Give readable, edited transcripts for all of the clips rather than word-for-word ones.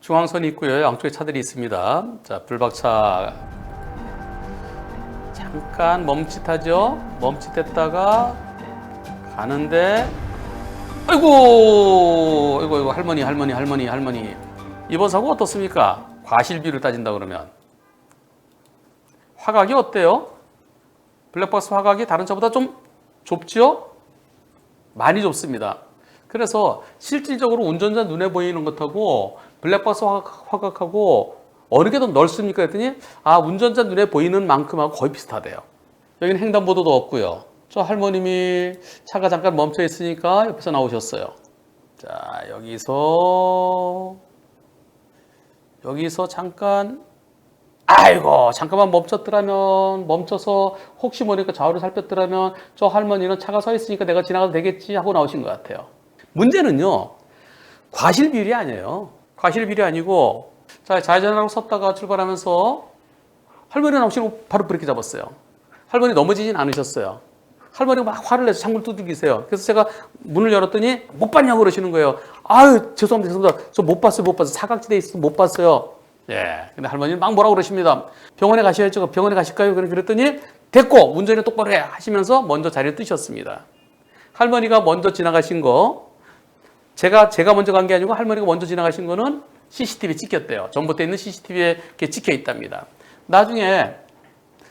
중앙선이 있고요. 양쪽에 차들이 있습니다. 자, 불박차 잠깐 멈칫하죠. 멈칫했다가 가는데 아이고 할머니. 이번 사고 어떻습니까? 과실비를 따진다 그러면 화각이 어때요? 블랙박스 화각이 다른 차보다 좀 좁죠? 많이 좁습니다. 그래서 실질적으로 운전자 눈에 보이는 것하고 블랙박스 화각하고 어느 게 더 넓습니까? 했더니 운전자 눈에 보이는 만큼하고 거의 비슷하대요. 여기는 횡단보도도 없고요. 저 할머님이 차가 잠깐 멈춰 있으니까 옆에서 나오셨어요. 자, 여기서 잠깐 잠깐만 멈춰서 혹시 모르니까 좌우를 살폈더라면 저 할머니는 차가 서 있으니까 내가 지나가도 되겠지 하고 나오신 것 같아요. 문제는요, 과실비율이 아니에요. 과실비율이 아니고, 자, 좌회전하고 섰다가 출발하면서 할머니가 나오시고 바로 브레이크 잡았어요. 할머니 넘어지진 않으셨어요. 할머니가 막 화를 내서 창문을 두들기세요. 그래서 제가 문을 열었더니 못 봤냐고 그러시는 거예요. 죄송합니다. 저 못 봤어요. 사각지대에 있어서 못 봤어요. 예. 근데 할머니는 막 뭐라고 그러십니다. 병원에 가셔야죠. 병원에 가실까요? 그랬더니 됐고, 운전을 똑바로 해 하시면서 먼저 자리를 뜨셨습니다. 할머니가 먼저 지나가신 거, 제가 먼저 간 게 아니고 할머니가 먼저 지나가신 거는 CCTV에 찍혔대요. 전봇대에 있는 CCTV에 찍혀 있답니다. 나중에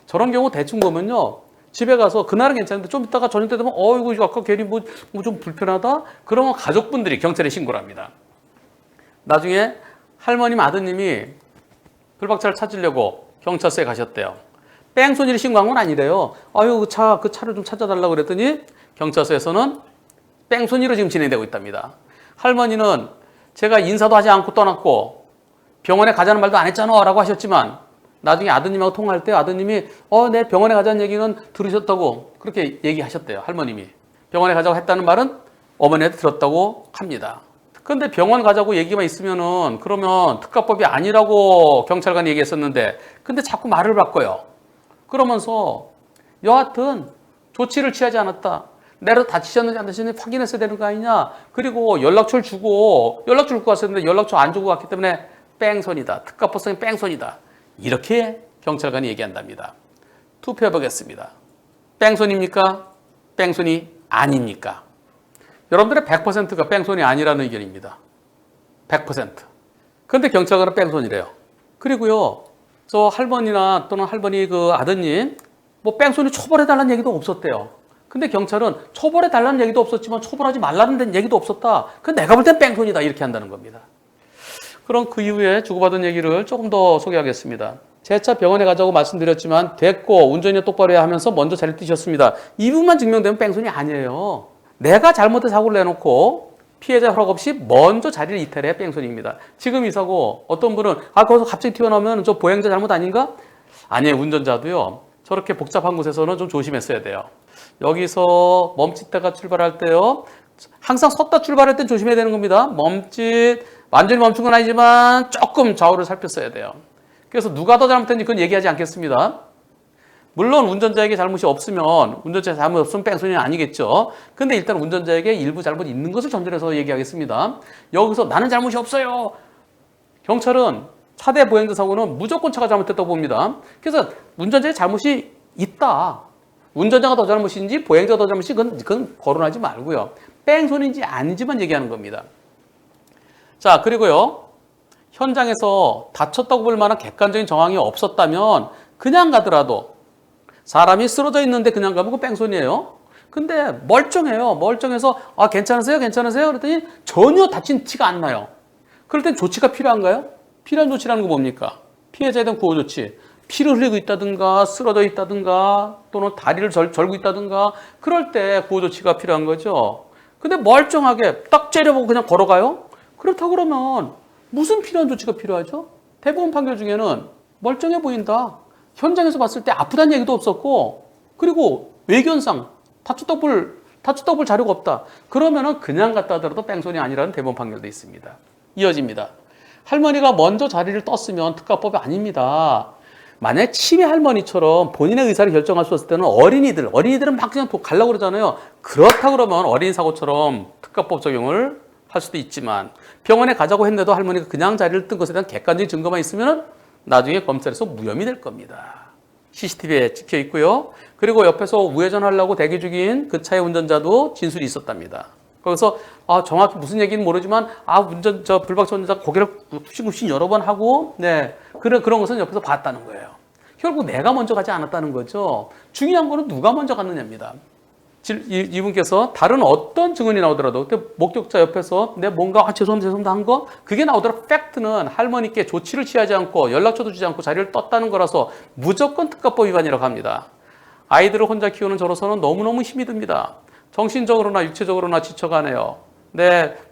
저런 경우 대충 보면요, 집에 가서 그날은 괜찮은데 좀 이따가 저녁 때 되면 이거 아까 괜히 뭐 좀 불편하다? 그러면 가족분들이 경찰에 신고를 합니다. 나중에 할머님 아드님이 불박차를 찾으려고 경찰서에 가셨대요. 뺑소니를 신고한 건 아니래요. 그 차를 좀 찾아달라고 그랬더니 경찰서에서는 뺑소니로 지금 진행되고 있답니다. 할머니는 제가 인사도 하지 않고 떠났고 병원에 가자는 말도 안 했잖아 라고 하셨지만 나중에 아드님하고 통화할 때 아드님이 내 병원에 가자는 얘기는 들으셨다고 그렇게 얘기하셨대요. 할머님이. 병원에 가자고 했다는 말은 어머니한테 들었다고 합니다. 그런데 병원 가자고 얘기만 있으면은 그러면 특가법이 아니라고 경찰관이 얘기했었는데 근데 자꾸 말을 바꿔요. 그러면서 여하튼 조치를 취하지 않았다. 내가 다치셨는지 안 다치셨는지 확인했어야 되는 거 아니냐. 그리고 연락처를 주고 갔었는데 연락처 안 주고 갔기 때문에 뺑소니다. 특가법성이 뺑소니다. 이렇게 경찰관이 얘기한답니다. 투표해 보겠습니다. 뺑소니입니까? 뺑소니 아닙니까? 여러분들의 100%가 뺑소니 아니라는 의견입니다. 100%. 그런데 경찰관은 뺑소니래요. 그리고요, 저 할머니나 또는 할머니 그 아드님, 뺑소니 처벌해달라는 얘기도 없었대요. 근데 경찰은 처벌해달라는 얘기도 없었지만 처벌하지 말라는 얘기도 없었다. 내가 볼 땐 뺑소니다. 이렇게 한다는 겁니다. 그럼 그 이후에 주고받은 얘기를 조금 더 소개하겠습니다. 제 차 병원에 가자고 말씀드렸지만 됐고 운전이 똑바로 해야 하면서 먼저 자리를 뜨셨습니다. 이 부분만 증명되면 뺑소니 아니에요. 내가 잘못해서 사고를 내놓고 피해자 허락 없이 먼저 자리를 이탈해야 뺑소니입니다. 지금 이 사고 어떤 분은 거기서 갑자기 튀어나오면 저 보행자 잘못 아닌가? 아니에요. 운전자도요. 저렇게 복잡한 곳에서는 좀 조심했어야 돼요. 여기서 멈칫다가 출발할 때요. 항상 섰다 출발할 땐 조심해야 되는 겁니다. 완전히 멈춘 건 아니지만 조금 좌우를 살폈어야 돼요. 그래서 누가 더 잘못했는지 그건 얘기하지 않겠습니다. 물론 운전자에게 잘못이 없으면 운전자 잘못 없으면 뺑소니는 아니겠죠. 근데 일단 운전자에게 일부 잘못 있는 것을 전제해서 얘기하겠습니다. 여기서 나는 잘못이 없어요. 경찰은 차대 보행자 사고는 무조건 차가 잘못했다고 봅니다. 그래서 운전자의 잘못이 있다. 운전자가 더 잘못인지 보행자가 더 잘못인지 그건 거론하지 말고요. 뺑소니인지 아닌지만 얘기하는 겁니다. 자, 그리고요. 현장에서 다쳤다고 볼 만한 객관적인 정황이 없었다면 그냥 가더라도 사람이 쓰러져 있는데 그냥 가면 그거 뺑소니예요. 근데 멀쩡해요. 멀쩡해서 괜찮으세요? 그랬더니 전혀 다친 티가 안 나요. 그럴 땐 조치가 필요한가요? 필요한 조치라는 거 뭡니까? 피해자에 대한 구호 조치. 피를 흘리고 있다든가 쓰러져 있다든가 또는 다리를 절고 있다든가 그럴 때 구호 조치가 필요한 거죠. 근데 멀쩡하게 딱 째려보고 그냥 걸어가요? 그렇다고 그러면 무슨 필요한 조치가 필요하죠? 대법원 판결 중에는 멀쩡해 보인다. 현장에서 봤을 때 아프다는 얘기도 없었고 그리고 외견상 다쳤다고 볼 자료가 없다. 그러면은 그냥 갔다 하더라도 뺑소니 아니라는 대법원 판결도 있습니다. 이어집니다. 할머니가 먼저 자리를 떴으면 특가법이 아닙니다. 만약에 치매 할머니처럼 본인의 의사를 결정할 수 없을 때는 어린이들은 막 그냥 가려고 그러잖아요. 그렇다 그러면 어린이 사고처럼 특가법 적용을 할 수도 있지만 병원에 가자고 했는데도 할머니가 그냥 자리를 뜬 것에 대한 객관적인 증거만 있으면 나중에 검찰에서 무혐의 될 겁니다. CCTV에 찍혀 있고요. 그리고 옆에서 우회전하려고 대기 중인 그 차의 운전자도 진술이 있었답니다. 그래서 정확히 무슨 얘기는 모르지만 불박차 운전자가 고개를 굽신굽신 여러 번 하고 그런 것은 옆에서 봤다는 거예요. 결국 내가 먼저 가지 않았다는 거죠. 중요한 거는 누가 먼저 갔느냐입니다. 이분께서 다른 어떤 증언이 나오더라도 그때 목격자 옆에서 내 뭔가 죄송합니다 한 거 그게 나오더라도 팩트는 할머니께 조치를 취하지 않고 연락처도 주지 않고 자리를 떴다는 거라서 무조건 특가법 위반이라고 합니다. 아이들을 혼자 키우는 저로서는 너무너무 힘이 듭니다. 정신적으로나 육체적으로나 지쳐가네요.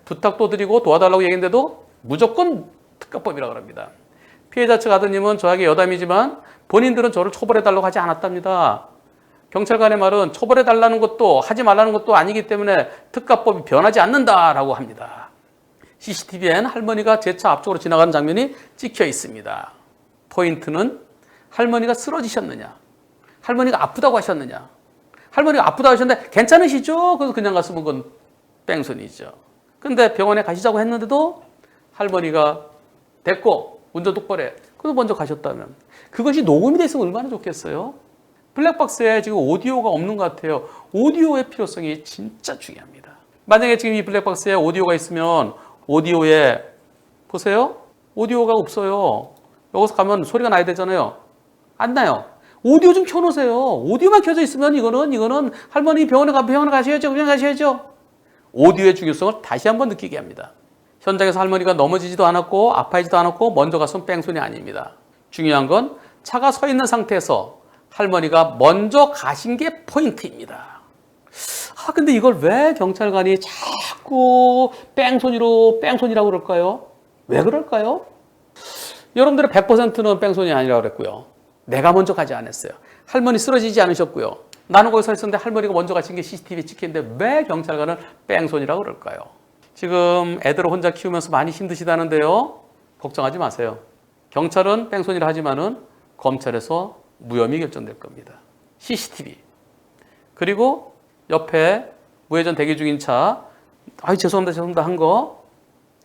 부탁도 드리고 도와달라고 얘기했는데도 무조건 특가법이라고 합니다. 피해자 측 아드님은 저에게 여담이지만 본인들은 저를 처벌해달라고 하지 않았답니다. 경찰관의 말은 처벌해달라는 것도 하지 말라는 것도 아니기 때문에 특가법이 변하지 않는다라고 합니다. CCTV엔 할머니가 제 차 앞쪽으로 지나가는 장면이 찍혀 있습니다. 포인트는 할머니가 쓰러지셨느냐, 할머니가 아프다고 하셨느냐, 할머니가 아프다고 하셨는데 괜찮으시죠? 그래서 그냥 갔으면 그건 뺑소니죠. 근데 병원에 가시자고 했는데도 할머니가 됐고 운전 똑바로 해. 그래서 먼저 가셨다면 그것이 녹음이 됐으면 얼마나 좋겠어요? 블랙박스에 지금 오디오가 없는 것 같아요. 오디오의 필요성이 진짜 중요합니다. 만약에 지금 이 블랙박스에 오디오가 있으면 오디오에 보세요. 오디오가 없어요. 여기서 가면 소리가 나야 되잖아요. 안 나요. 오디오 좀 켜놓으세요. 오디오만 켜져 있으면 이거는 할머니 병원에 가셔야죠. 오디오의 중요성을 다시 한번 느끼게 합니다. 현장에서 할머니가 넘어지지도 않았고 아파하지도 않았고 먼저 갔으면 뺑소니 아닙니다. 중요한 건 차가 서 있는 상태에서 할머니가 먼저 가신 게 포인트입니다. 근데 이걸 왜 경찰관이 자꾸 뺑소니라고 그럴까요? 왜 그럴까요? 여러분들의 100%는 뺑소니 아니라고 그랬고요. 내가 먼저 가지 않았어요. 할머니 쓰러지지 않으셨고요. 나는 거기 서 있었는데 할머니가 먼저 가신 게 CCTV에 찍히는데 왜 경찰관은 뺑소니라고 그럴까요? 지금 애들을 혼자 키우면서 많이 힘드시다는데요. 걱정하지 마세요. 경찰은 뺑소니를 하지만은 검찰에서 무혐의 결정될 겁니다. CCTV. 그리고 옆에 우회전 대기 중인 차, 죄송합니다 한 거.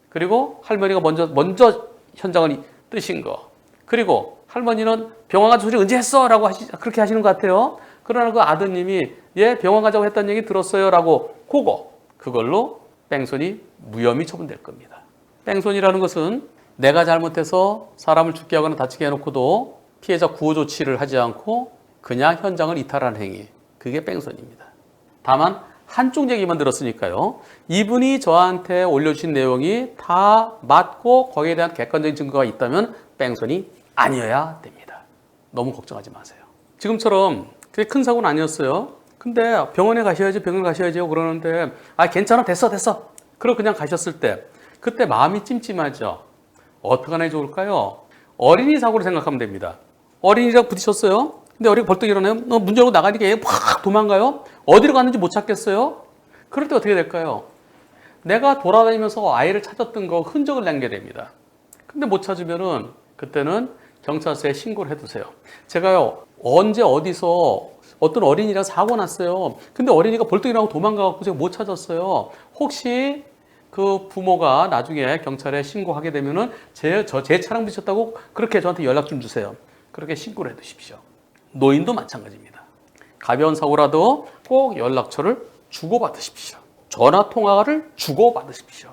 그리고 할머니가 먼저 현장을 뜨신 거. 그리고 할머니는 병원 가서 소리 언제 했어? 라고 그렇게 하시는 것 같아요. 그러나 그 아드님이 병원 가자고 했다는 얘기 들었어요. 라고 그걸로 뺑소니 무혐의 처분될 겁니다. 뺑소니라는 것은 내가 잘못해서 사람을 죽게 하거나 다치게 해놓고도 피해자 구호 조치를 하지 않고 그냥 현장을 이탈하는 행위. 그게 뺑소니입니다. 다만 한쪽 얘기만 들었으니까요. 이분이 저한테 올려주신 내용이 다 맞고 거기에 대한 객관적인 증거가 있다면 뺑소니 아니어야 됩니다. 너무 걱정하지 마세요. 지금처럼 그게 큰 사고는 아니었어요. 근데 병원에 가셔야죠 그러는데 괜찮아 됐어. 그러고 그냥 가셨을 때 그때 마음이 찜찜하죠. 어떻게 하는 게 좋을까요? 어린이 사고를 생각하면 됩니다. 어린이랑 부딪혔어요. 근데 어린이가 벌떡 일어나요. 문 열고 나가니까 얘 확 도망가요. 어디로 갔는지 못 찾겠어요. 그럴 때 어떻게 될까요? 내가 돌아다니면서 아이를 찾았던 거 흔적을 남겨야 됩니다. 근데 못 찾으면은 그때는 경찰서에 신고를 해두세요. 제가요 언제 어디서 어떤 어린이랑 사고 났어요. 근데 어린이가 벌떡 일어나고 도망가고 제가 못 찾았어요. 혹시 그 부모가 나중에 경찰에 신고하게 되면은 제 차량 부딪혔다고 그렇게 저한테 연락 좀 주세요. 그렇게 신고를 해두십시오. 노인도 마찬가지입니다. 가벼운 사고라도 꼭 연락처를 주고받으십시오. 전화 통화를 주고받으십시오.